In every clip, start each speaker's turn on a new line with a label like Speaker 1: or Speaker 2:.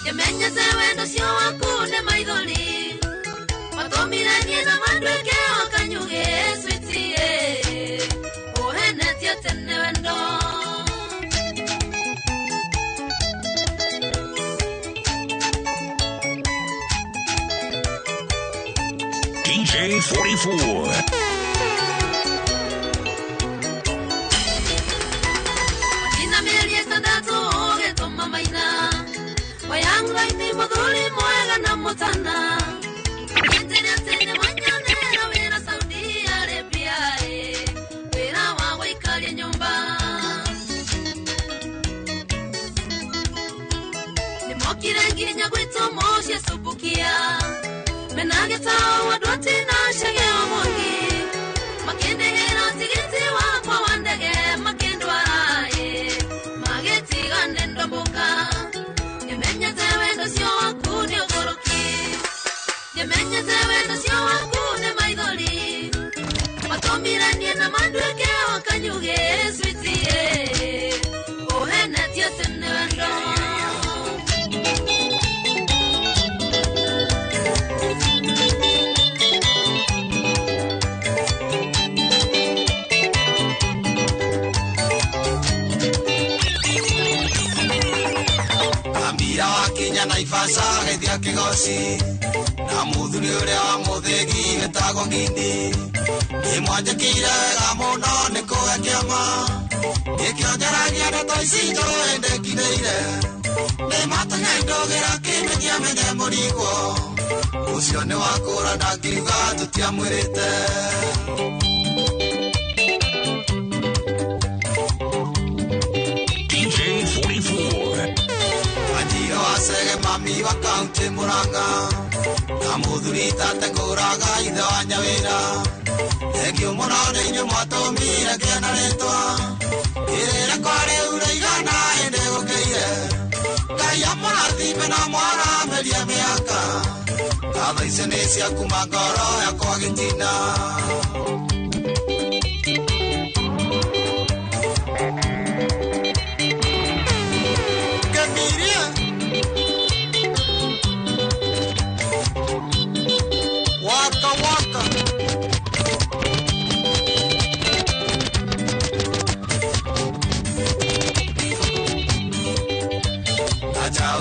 Speaker 1: Kemenyete wendo sio wakune maithori Matomire na mandweke wakanyuge sweetie Ohenetie tene wendo
Speaker 2: DJ 44
Speaker 1: Majina meliesta dato geto mamaina Wayanga ini moduli mwega na motana Tene manyane wera Saudi Arabia Wera wawa ikali nyumba Nimokire nginya gwito moshe subukia Menageta wadwati na shege omongi Makende hera tigiti wakwa wandege makendwa Mageti gande ndoboka Yemenyete wendo sio wakuni ogoroki Yemenyete wendo sio wakune maidoli Matomire na mandweke wakanyuge sweetie Ohenetie tene wendo
Speaker 3: Naifasa gedia kigosi na muthuri uria wa muthegi getagwo ngindi imwanje kire gamuno niko akiama ikionjaragia ndeto ici njoende kireire ni matanya ndogera kimenyia menye murigo ucio ni wakura ndakiuga tutiamwirite
Speaker 2: DJ 44
Speaker 3: Sege mami wa kaunti Muranga na muthuri tate kuraga ithe wa Nyawira egio monone inyo mwatomire kena retwa irira kware ureigana ende gokeire ngai amurathime na mwara meria miaka katha icio nĩ ciaku ngoro yakwa gitina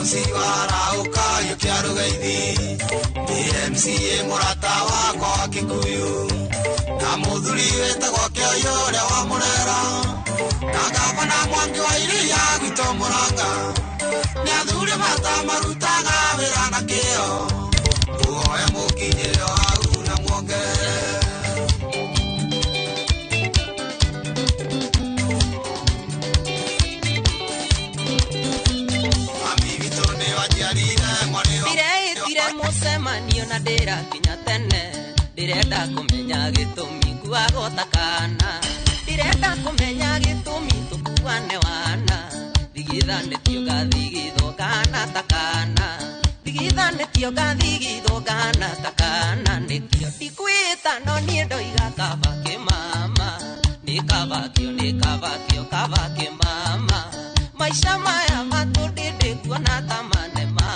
Speaker 3: Siwara ukayo kiaru gaithi DMCA murata wakwa Kikuyu na muthuri wetagwo Kĩoyo ũrĩa wa Murera na gavana Mwangi wa Iria gwitũ Muranga nĩ athuri matamarutaga wĩra na kĩo muoye mũkinyĩre hau na muongerere
Speaker 4: Musemanio na ndira kinya tene ndirenda kumenya gitumi kuagotakana ndirenda kumenya gitumi tukuane wana digithanetio gathigitho kana takana digithanetio gathigitho kana takana nikio dikwita no nie ndoiga kaba kimama nikabakio kaba kimama maisha maya matundinde kuona tamanema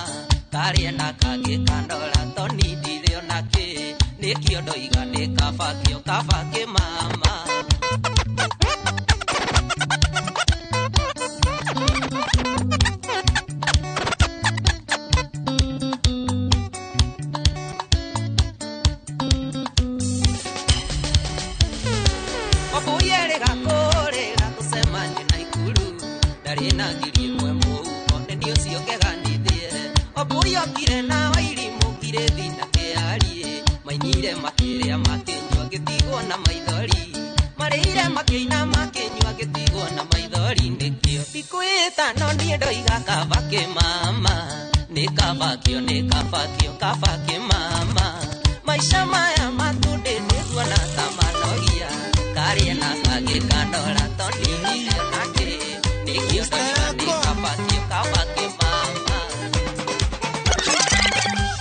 Speaker 4: Karia na kage kandola toni dilio na ke nekio ndoiga nikabakio kaba kimama Obuyere gakore gakusema na ikuru darina girimwe mu one ndio siokeganithie Obuyo kire na wairimu kire thina kearie mainire makiria makenywa githigwo na maithori marire makeina makenywa githigwo na maithori ndikio dikwita no nie ndoiga kabake mama nikabakio kabake mama maisha maya matunde niguo na tamanogia karia na kage kandola toni dilio nake nikio nikabakio kabake mama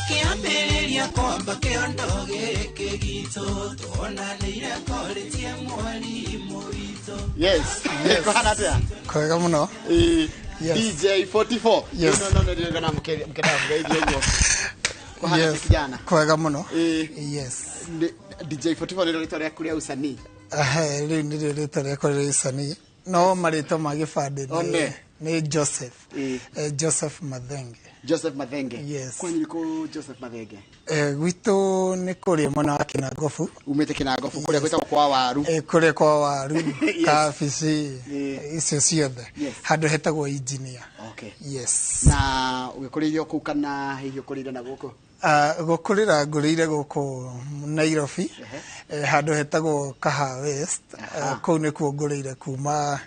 Speaker 4: kiamberia kwamba kiondoge kegito tuona leira koletie mwalimu wito
Speaker 5: Yes, kohana tia.
Speaker 6: Kwega muno.
Speaker 5: Yes.
Speaker 3: DJ 44.
Speaker 5: Yes.
Speaker 3: No, ndio mkenda mgaidio huo. Kwa hana kijana.
Speaker 5: Kwega muno.
Speaker 3: Yes. DJ 44 ndio rĩtwa rĩaku rĩa usanii.
Speaker 5: Rĩu nĩrĩo rĩtwa rĩakwa rĩa usanii. No marĩtwa ma gĩbandĩ nĩ Joseph. Joseph Mathenge.
Speaker 3: Joseph Mathenge.
Speaker 5: Yes.
Speaker 3: Kwa nini ko Joseph Mathenge?
Speaker 5: Gwitũ nĩ kũrĩa mwena wa Kinangofu.
Speaker 3: Umĩte Kinangofu kũrĩa gwĩtagwo kwa Waru.
Speaker 5: Kũrĩa kwa Waru, Kabici, icio ciothe. Handũ hetagwo Engineer.
Speaker 3: Okay.
Speaker 5: Yes.
Speaker 3: Na ũgĩkũrĩirio kũu kana hihi ũkũrĩire na gũkũ?
Speaker 5: Gũkũrĩra ngũrĩire gũkũ Nairobi, handũ hetagwo Kaha West, kũu nĩkuo ngũrĩire kuma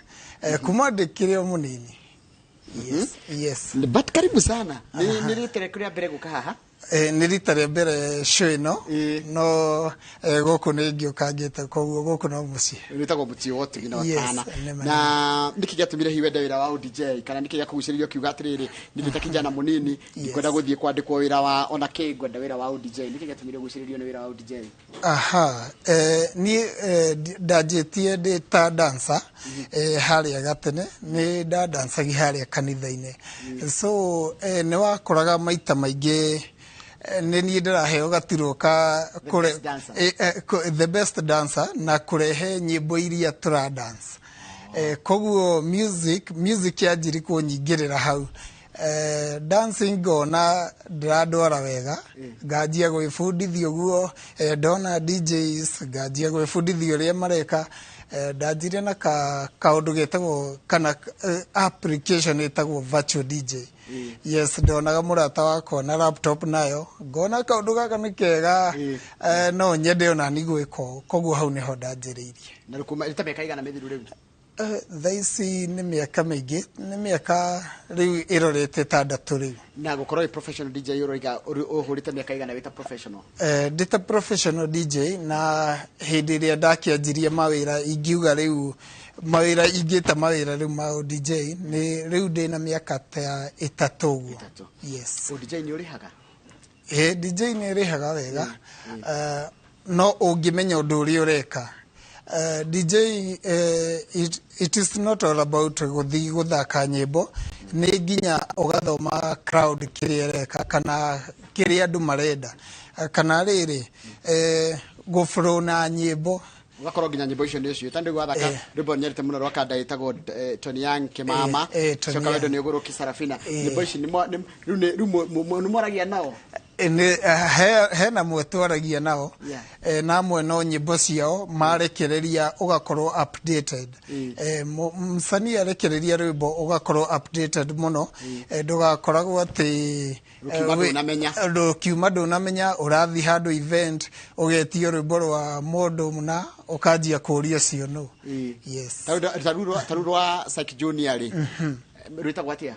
Speaker 5: ndĩkĩrĩ o mũnini. Yes.
Speaker 3: But karibu sana. Nĩ rita rĩaku rĩa mbere gũka haha?
Speaker 5: Nĩ rita rĩa mbere show ĩno, no gũkũ nĩ ngĩũka ngĩte koguo gũkũ no mũciĩ.
Speaker 3: Rĩtagwo mũciĩ wa ũtugi na watana. Na nĩkĩ gĩatũmire hihi wende wĩra wa DJ kana nĩkĩ gĩakũgucĩrĩirio kiuga atĩrĩrĩ nĩ kijana mũnini ngwenda gũthiĩ kwandĩkwo wĩra wa ona kĩ ngwenda wĩra wa DJ nĩkĩ gĩatũmire gucĩrĩrio nĩ wĩra wa DJ?
Speaker 5: Niĩ ndanjĩtie ndĩ ta dancer harĩa gatene nĩ ndadancagia harĩa kanitha-inĩ, so nĩ wakoraga maita maingĩ nĩ niĩ ndĩraheo gaturwa ka the best dancer na kũrehe nyĩmbo iria tũra dance. Koguo music yanjiri kũnyingĩrĩra hau. Dancing ngona ndĩradwara wega, nganjia gwĩbundithia ũguo, ndona DJs nganjia gwĩbundithia ũrĩa mareka. Ndanjire na kaũndũ getagwo kana application ĩtagwo virtual DJ. Yes, ndonaga mũrata wakwa na laptop nayo, ngona kaũndũ gaka nĩ kega, no nyende ona ni gwĩka, koguo hau nĩho ndanjĩrĩirie.
Speaker 3: Na rĩta mĩaka igana mĩthiru rĩu?
Speaker 5: Thaici nĩ mĩaka mĩingĩ, nĩ mĩaka rĩu ĩrorete 6 rĩu.
Speaker 3: Na gũkorwo professional DJ ũhũrĩte mĩaka igana wĩta professional?
Speaker 5: Ndĩta professional DJ na hĩndĩ ĩrĩa ndakĩanjirie mawĩra ingiuga rĩu mawĩra ingĩta mawĩra rĩu ma DJ nĩ rĩu ndĩna mĩaka ta 3 ũguo. Yes.
Speaker 3: DJ nĩ ũrĩhaga?
Speaker 5: DJ nĩ ũrĩhaga wega, no ũngĩmenya ũndũ ũrĩa ũreka. DJ, it is not all about guthi guthaka nyĩmbo, nĩ nginya ũgathoma crowd kĩrĩa reka kana kĩrĩa andũ marenda, kana rĩrĩ gũflow na nyĩmbo
Speaker 3: ugakorwo nginya nyĩmbo icio nĩ cio tandũ gwathaka rwĩmbo nyerete mũno rwa kanda ĩtagwo Tony Young Kĩmama coka wendo nĩ ũgũrũ Kisarafina. Nyĩmbo ici nĩ moragia nao? Hena mwe twaragia nao, na mwe no nyĩmbo ciao marekereria ugakorwo updated. Msanii arekereria rwĩmbo ugakorwo updated muno, ndugakoragwo atĩ kiuma ndũnamenya ũrathi handũ event ũgetio rwĩmbo rwa mũndũ mũna ũkanjia kũũria cio no. Yes. Taru rwa Psych Junior rĩ rwĩtagwo atĩa?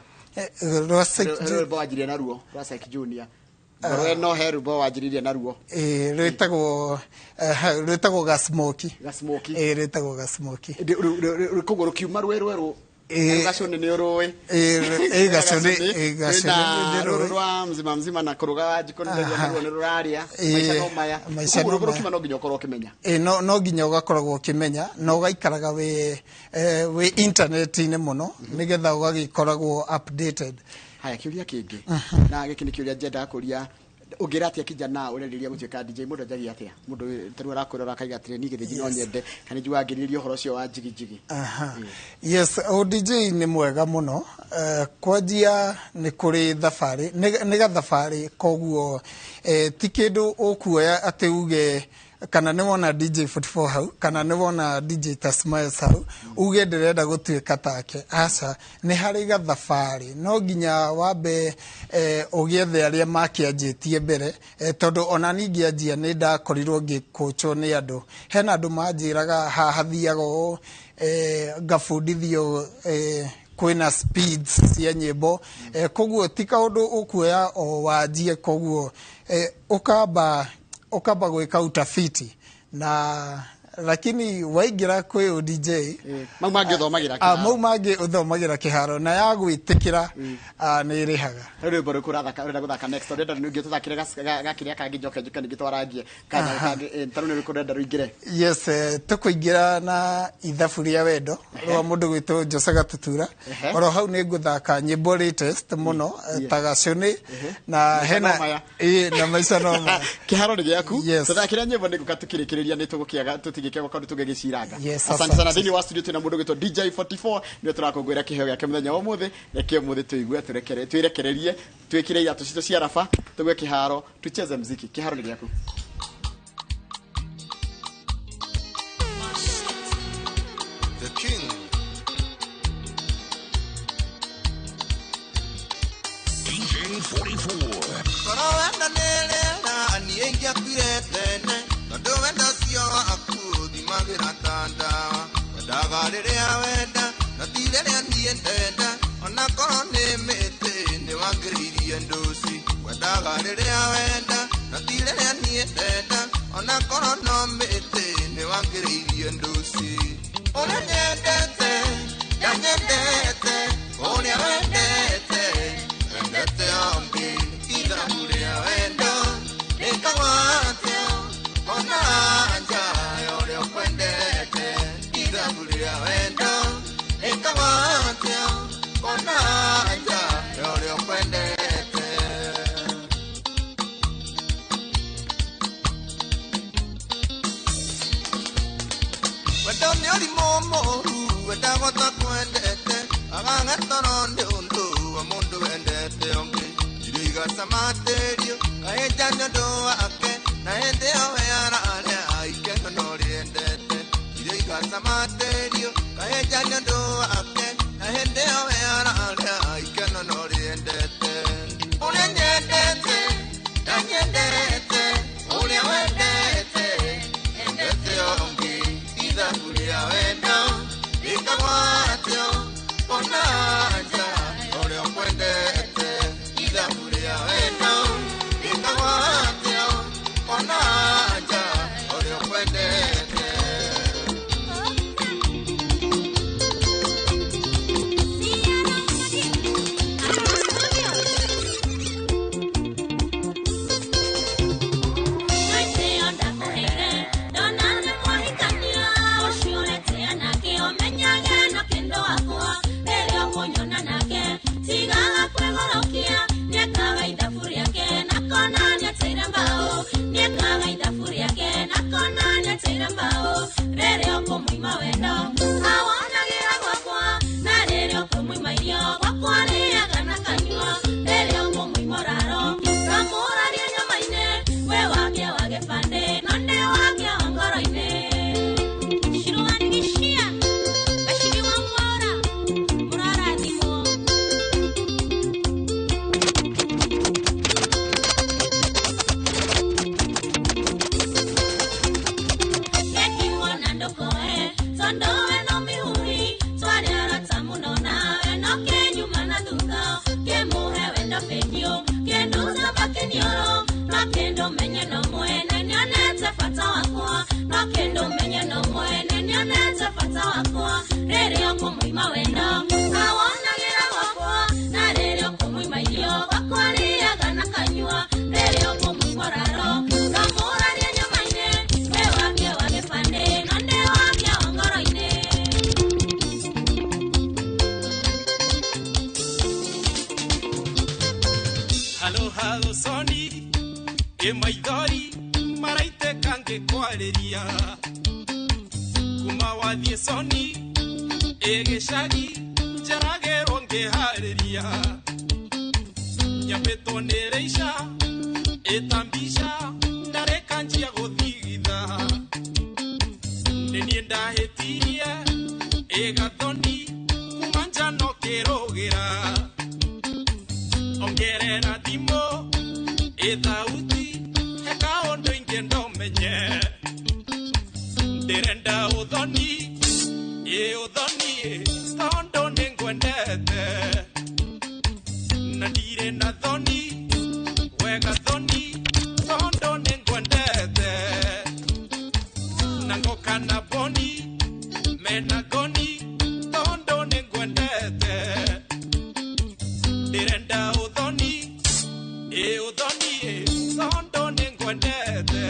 Speaker 5: Rwa Psych
Speaker 3: Junior wanjirie naruo rwa Psych Junior. Ngoro no herubo wanjiririe naruo.
Speaker 5: Rwĩtagwo Gasmoki. Rwĩtagwo Gasmoki.
Speaker 3: Kũgũrũ kiuma rwerũ gacone nĩ ũrũĩ.
Speaker 5: Gacone
Speaker 3: rwa mzima na kũruga jikoni nĩ rũraria maica no maya. Kũgũrũ kiuma no nginya ũkorwo ũkĩmenya.
Speaker 5: No nginya ũgakoragwo ũkĩmenya na ũgaikaraga wĩ internet-inĩ mũno nĩgetha ũgagĩkoragwo updated.
Speaker 3: Haya kiuria kĩngĩ na gĩkĩ nĩ kiuria njenda kũria ũngĩra atĩa kijana ũreriria gũtuĩka DJ mũndũ ajagia atĩa mũndũ tarũ arakwĩrora akaiga atĩrĩ nĩ gĩthĩnji no nyende kana njua ngĩrĩria ũhoro ũcio wa njigi.
Speaker 5: Yes, DJ nĩ mwega mũno, kwanjia nĩ kũrĩ thabarĩ nĩ gathabarĩ koguo ti kĩndũ ũkuoya atĩ uge kana nĩ wona DJ 44 hau kana nĩ wona DJ Tasmiles hau uge ndĩrenda gũtuĩka take. Aca nĩ harĩ gathabarĩ, no nginya wambe ũgĩethe arĩa makĩanjĩtie mbere, tondũ ona ningĩanjia nĩ ndakorirwo ngĩkũchwo nĩ andũ. Hena andũ manjĩraga haha thiaga ũũ ngabundithio kwĩna speeds cia nyĩmbo, koguo ti kaũndũ ũkuoya o wanjie, koguo ũkamba gwĩka utafiti na lakini waingira kwi DJ
Speaker 6: mau mangĩ ũthomagira kĩharo
Speaker 5: mau mangĩ ũthomagira kĩharo na ya gwĩtĩkĩra nĩ ĩrĩhaga
Speaker 6: rwĩmbo rũkũ ũrenda gũthaka next ũrenda ningĩ tũthakire gakĩrĩa kangĩ njoke ningĩ twarangie kangĩ tarũ nĩ rũkũ ũrenda rũingĩre
Speaker 5: yes tũkũingĩra na ithabu rĩa wendo rwa mũndũ gwĩtwo Jose Gatutura oro hau nĩ ngũthaka nyĩmbo latest mũno ta gacũnĩ na hena na maica no ma
Speaker 6: kĩharo nĩ gĩaku tũthakire nyĩmbo nĩ ngũka tũkĩrĩkĩrĩria nĩ tũgũkĩaga tũtigĩkĩaga kaũndũ tũgĩgĩciranga asante sana thĩinĩ wa studio twĩna mũndũ gwĩtwo DJ 44 nĩ tũrakũngũĩra kĩheo gĩake mũthenya wa ũmũthĩ reke ũmũthĩ tũigue twĩrekererie twĩkĩre iratũ citũ cia raba tũgwe kĩharo tucheze muziki kĩharo nĩ gĩaku
Speaker 3: The King
Speaker 2: DJ 44.
Speaker 3: Korowenda nĩrĩra aniengia kwirethene tondũ wenda cio akuthi magira tandawa wendaga rĩrĩa wenda na ti rĩrĩa niĩ ndenda ona korwo nĩ mĩtĩ nĩwangĩrĩirie ndũci wendaga rĩrĩa wenda na ti rĩrĩa niĩ ndenda ona korwo no mĩtĩ nĩwangĩrĩirie ndũci ũrĩa nyendete nyendete ũrĩa wendete wendete ongi ithabu rĩa wendo rĩkagwatio ona nja ũrĩa ũkwendete ithabu rĩa wendo rĩkagwatio ona nja ũrĩa ũkwendete wendo nĩ ũrimũ mũru wendagwo ta kwendete agagĩtoro nĩ ũndũ wa mũndũ wendete ongi igacamatĩrio kahenja nĩ ũndũ wake na hĩndĩ ĩyo we ararĩa ikeno no rĩendete irio igacamatĩrio kahenja nĩ ũndũ wake na hĩndĩ ĩyo we ararĩa ikeno no rĩendete ũrĩa nyendete na nyendete ũrĩa wendete endete ongi ithabu rĩa wendo rĩkagwatio ona nja ũrĩa ũkwendete ithabu rĩa wendo rĩkagwatio ona nja ũrĩa ũkwendete
Speaker 7: Nango kana ndirenda uthoni tondo ningwendete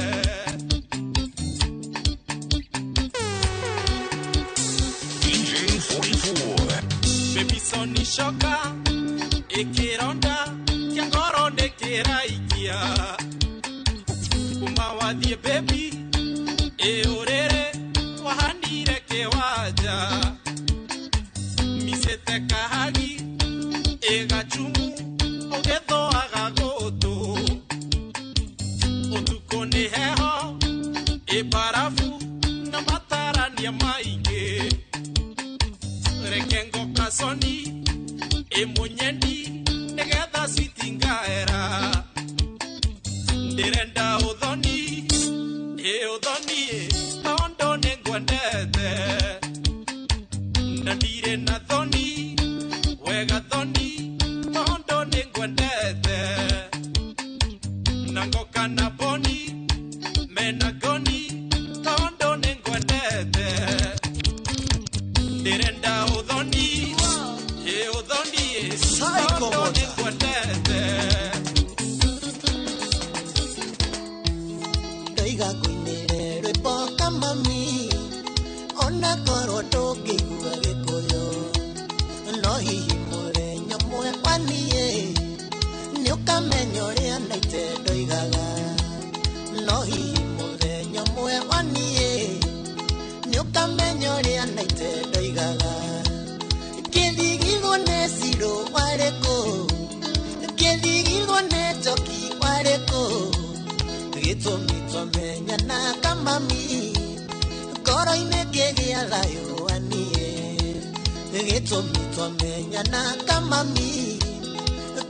Speaker 2: DJ 44.
Speaker 7: baby soni shoka ikironda kiangoro ndikiraikia umawathie baby urere wahandire kiwanja misete kahagi igachumu ugethoaga gutu utuko ni heho ibarafu na matarania maingi rekengo kasoni imunyendi nigetha sitingaera ndirenda uthoni tondo ningwendete na ndire na thoni wega thoni tondo ningwendete na ngoka na boni mena goni tondo ningwendete ndirenda uthoni tondo ningwendete
Speaker 8: Doiga kuinere repoka mami ona koro tokigua gikuyo no hihi murenyo mwe kwaniye ni ukamenyo ria naite doigaga no hihi murenyo mwe kwaniye ni ukamenyo ria naite doigaga kidigirwo ne siro wareko kidigirwo ne toki wareko gitũmi na kamami koro-inĩ kĩgĩa thayũ anie gĩtũmi na kamami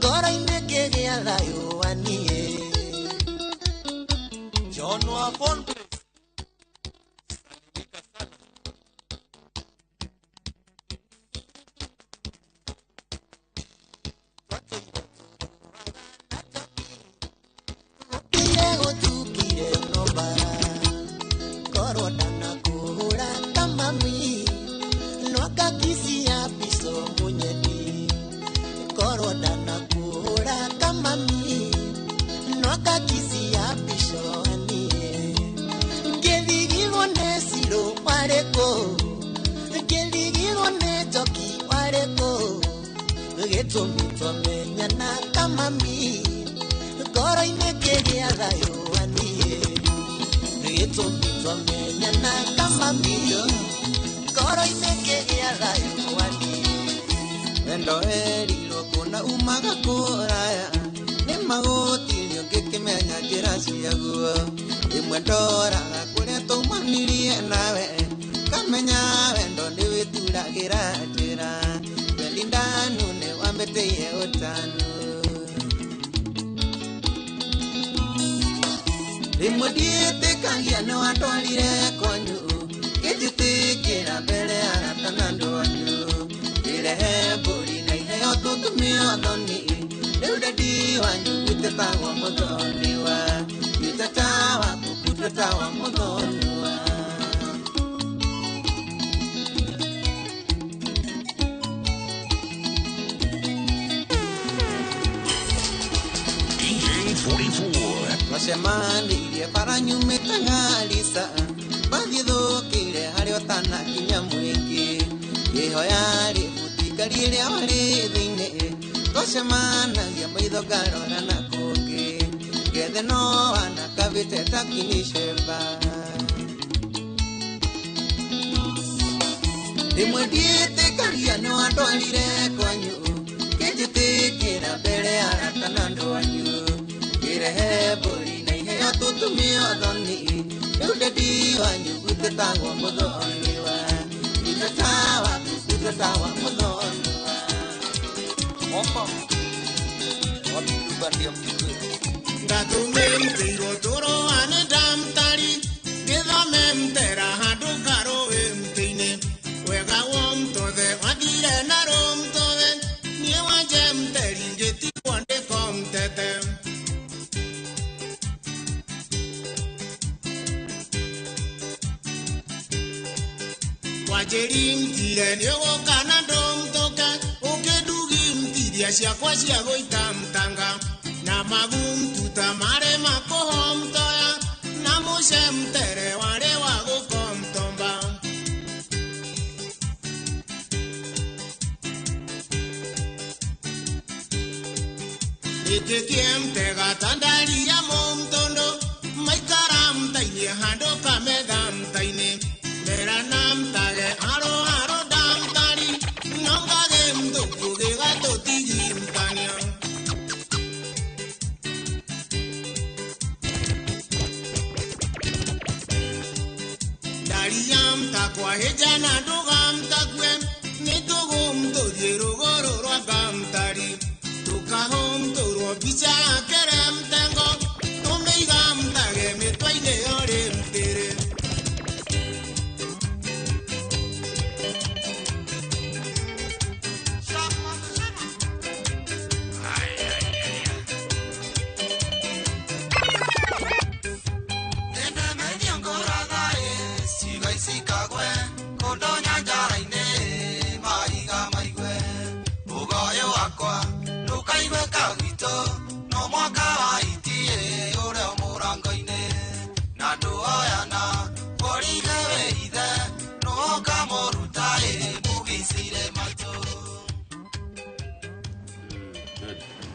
Speaker 8: koro-inĩ kĩgĩa thayũ anie John wa Fonte na kamami koro-inĩ kĩgĩa thayũ anie gĩtũmi na kamami koro-inĩ kĩgĩa thayũ anie wendo erirwo kuna umaga kũraya nĩ magũtirio ngĩkĩmenya njĩra ciaguo ĩmwe ndoraga kũrĩa tũmanirie nawe kamenya wendo nĩ wĩturagĩra njĩra welindanu nĩ wambĩtĩire ũtano rĩmwe ndiĩtĩkagia nĩ watwarire kwanyu ngĩnjĩtĩkĩra mbere ya arata na andũ anyu ngĩrehe mbũri na iheo tũtũmio thoni rĩu dendi wanyu gũtetagwo mũthoni wa gũteta waku gũtetagwo mũthoni wa Wasemanirie baranyumĩte Garissa bathiũthũkĩire harĩa ũtanakinya mũingĩ ngĩhoya rĩbutikari rĩa warĩ thĩinĩ twacemanagia maitho ngarora na kũngĩ gethe no wanakabĩte takinishemba rĩmwe ndiĩtĩkagia nĩ watwarire kwanyu ngĩnjĩtĩkĩra mbere ya arata na andũ anyu ngĩrehe mbũri na iheo tũtũmio thoni rĩu dendi wanyu gũtetagwo mũthoni wa gũteta waku gũtetagwo mũthoni wa Opa wabirubandia mkuu ndatumĩmtĩirwo tũroane ndamtari gĩthome mtera handũ ngarũĩ mtĩ-inĩ wega womtothe wathire na rũmtothe niĩ wanje mteri ngĩtigwo ndĩkomtete wanjĩri mtire nĩ ũgũka na ndũmtũke ũkĩndugi mtirie
Speaker 9: Iria ciakwa cia gũita mtanga na magum tutamare makohomtoya na mushemtere wale wa gukomtomba Itikiemtega tandaria momtondo maikaram taini hando kamedam taini meranam tage aro dam tari nongagem dokuge gato tigim tanya Dariam takwa hejana dogam takwem nitogum dodiero goro ragam tari Tukahom toro bicha kerem tengo Omegam tage me twaine orem tere
Speaker 3: Ende medio ngorada siga isikagwe kondonya njaraine maiga maigwe ugoyo wakwa nukaiwe kagito no mwaka wa itie ure murango-ine na nduoyana korige weithe no kamoruta mugisire mato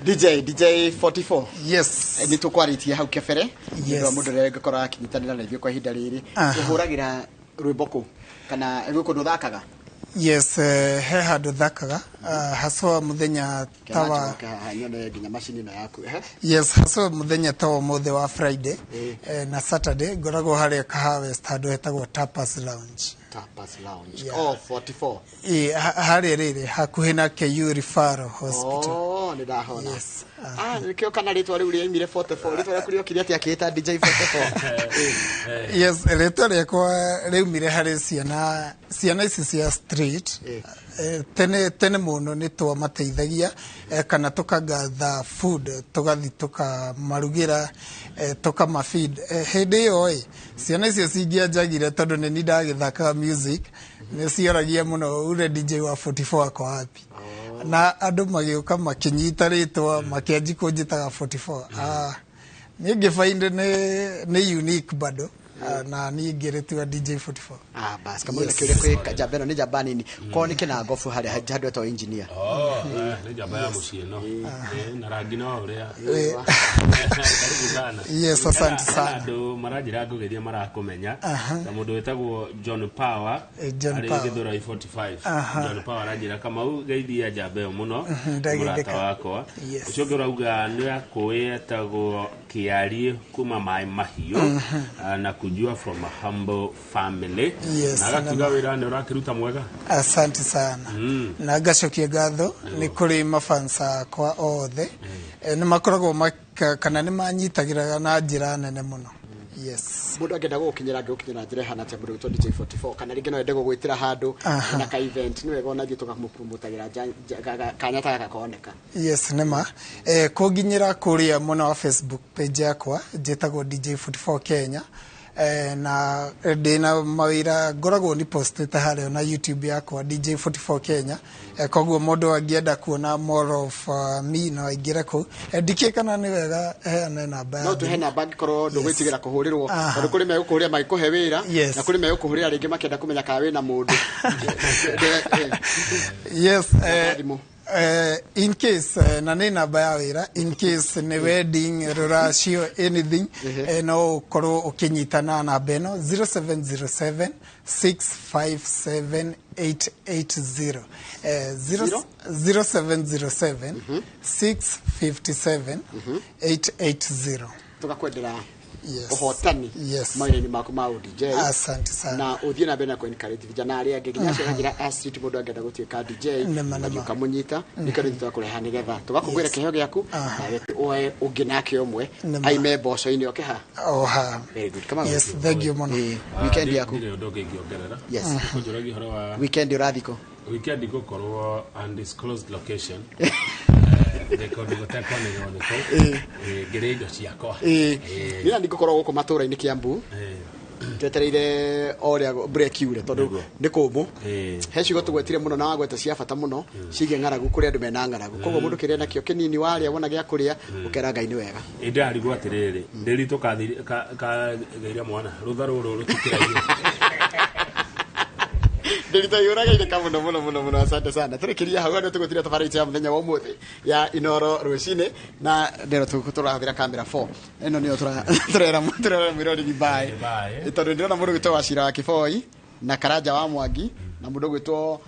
Speaker 6: DJ 44
Speaker 5: Yes.
Speaker 6: Ni tukwaritie hau kebere
Speaker 5: Yes.
Speaker 6: ndio mundu rege kora akinyitanira na ithio kwa ihinda riri uhuragira rwimbo kana rwiko nduthakaga
Speaker 5: Yes, he handu thakaga haswa muthenya tawa
Speaker 6: nyone nginya machine na yaku
Speaker 5: Yes, haswa muthenya tawa mothe wa Friday na Saturday ngoragwo haria kahawa handu hetagwo Tapas Lounge.
Speaker 6: Tapas Lounge. Oh, 44.
Speaker 5: Haria riri hakuhi na KU Referral Hospital.
Speaker 6: Oh, ni dahona.
Speaker 5: Yes.
Speaker 6: Nikio kana ritwa riu riaimire 44 ritwa riaku riokire atia kiita DJ 44.
Speaker 5: Yes, ritwa riakwa riumire hari ciana ici cia street. Tene muno ni twamateithagia kana tukagatha food tugathi tukamarugira tukamafeed hindi iyo ciana icio cingianjagire tondu ni ndagithakaga music ni cioragia muno ure DJ wa 44 ako happy na andu magiuka makinyita ritwa makianji kunjitaga 44 ni ngifind ni unique bado na ni ngiretua DJ 44
Speaker 6: bas kama ile kile kwa jabeno ni jabani ni kwa ni kina gofu hali hadu to engineer
Speaker 10: ni jabaya mucieno na rangi no uria
Speaker 5: yes asante sana
Speaker 10: andu marajira ngugeria marakumenya na mundu wetagwo John Power ari githura 45 John Power arajira kama u geithia jabeo muno murata wako ucio ngirauga ni akuetagwo kiarie kuma mai mahiu na kujua from a humble family na gatuga wira ni urakiruta mwega
Speaker 5: asante sana na gacokia gatho ni kuri mafansa kwa othe ni makoragwo kana ni manyitagira na njira nene muno yes
Speaker 6: mundu angenda gukinyira njira hana tia mundu DJ 44 kana ringi no ende gugwitira handu na ka event ni wega onathie tukamupromotagira kanya ta gakoneka
Speaker 5: yes nema kuginyira kuria muno wa Facebook page yakwa jetagwo DJ 44 Kenya na dina mawira ngoragwo ni postete hario na YouTube yakwa DJ 44 Kenya koguo mundu angienda kuona more of me no aingira ku ndikie kana ni wega heane namba
Speaker 6: no tuhe namba ngikoro ndugwitigira kuhurirwo tondu kuri me gukuhuria maikuhe wira na kuri me gukuhuria ringi makenda kumenya ka wina mundu
Speaker 5: yes in case na ni namba ya wira in case ni wedding ruracio anything no koro ukinyitana na beno 0707 657 880 0707 657 880
Speaker 6: tukakwendera uhotani maini maku ma DJ
Speaker 5: asante sana
Speaker 6: na uthie na bena ko encourage vijana aria nginya cionagira asiti mundu angenda gutuika DJ na ukamunyita nikari tutakure nigetha tugakugwira kiheo giaku oe unginake omwe aime boso ini okeha
Speaker 5: oha
Speaker 6: very good come on
Speaker 5: yes thank you mono
Speaker 6: weekend yaku yes
Speaker 10: kujuragi horo wa
Speaker 6: weekend urathiko
Speaker 10: weekend gukorwo undisclosed location Ndikondi gutekwa ni yoneko. Gerejo ciakwa.
Speaker 6: Nina ndikukorwo guko matura-ini Kiambu. twetereire oria break ure tondu ni kumu he cigo tugwetire muno na wagweta cia bata muno cige ng'aragu kuri andu mena ng'aragu koguo mundu kiria nakio kinini waria wona gia kuria ukera Ngai ni wega
Speaker 10: indari gwatiriri ndiri tukathiri ka gairia mwana rutha ruru rutikiraire
Speaker 6: Delita yura gaire kama muno asante sana turekiria hau ndo tugutira tabarite ya muthenya wa umuthi ya Inoro rucine na ndero turathira camera 4 eno niyo turera mirori gibai tondu ndirona mundu gwitwa Wacira wa Kiboi na Karanja wa Mwangi na mundu gwitwa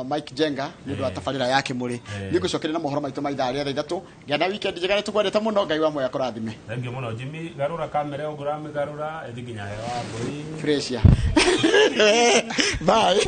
Speaker 6: Mike Jenga mundu wa tabarira yake muri nigucokeria na mohoro maitu maitha ria 3 ngenda weekend njega tukwendete muno Ngai wa moya kurathime
Speaker 10: thank you muno Jimmy garura kamera ogurame garura ethiginya hewa mburi
Speaker 6: Fresia bye